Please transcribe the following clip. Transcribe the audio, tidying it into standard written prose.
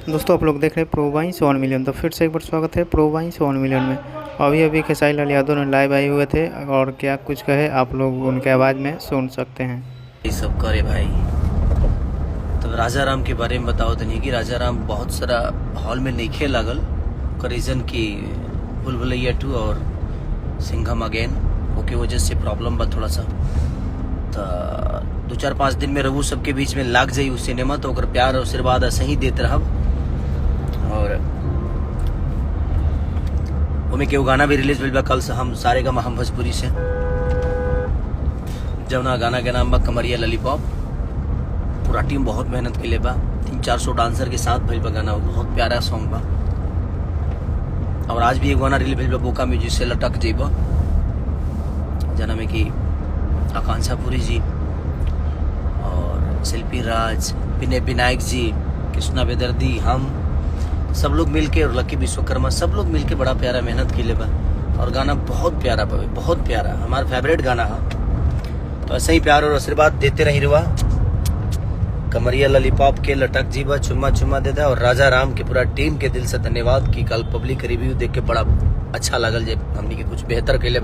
दोस्तों आप लोग देख रहे हैं प्रो वाइन्स 1 मिलियन। तो फिर से एक बार स्वागत है प्रो वाइन्स 1 मिलियन में। अभी खेसारी लाल यादव ने लाइव आए हुए थे और क्या कुछ कहे आप लोग उनके आवाज़ में सुन सकते हैं। ये सब करे भाई। तो राजा राम के बारे में बताओ तो नहीं कि राजा राम बहुत सारा हॉल में नहीं लागल का रीज़न की भूल भुलैया 2 और सिंघम अगेन ओके वजह से प्रॉब्लम बा थोड़ा सा। तो 2-4-5 दिन में रहू सबके बीच में लाग जाई उस सिनेमा तो अगर प्यार और आशीर्वाद ऐसे ही देते रहब। और उनमें केहू गाना भी रिलीज भइल बा कल से हम सारे का हम भोजपुरी से जवना गाना के नाम बा कमरिया लॉलीपॉप। पूरा टीम बहुत मेहनत के लिए बा, 300-400 डांसर के साथ भइल बा गाना, बहुत प्यारा सॉन्ग बा। और आज भी एक गाना रिलीज भइल बा बोका म्यूजिक से लटक जइबा, जना में कि आकांक्षा पुरी जी और शिल्पी राज, विनय विनायक जी, कृष्णा बेदर्दी, हम सब लोग मिलके और लकी विश्वकर्मा सब लोग मिलके बड़ा प्यारा मेहनत के लिए बा। और गाना बहुत प्यारा बा, बहुत प्यारा, हमारा फेवरेट गाना है। तो ऐसे ही प्यार और आशीर्वाद देते रही रुआ। कमरिया लॉलीपॉप के लटक जीवा चुम्मा चुम्मा दे दा। और राजा राम के पूरा टीम के दिल से धन्यवाद कि कल पब्लिक रिव्यू देख के बड़ा अच्छा लगल जे हमनी के कुछ बेहतर के लिए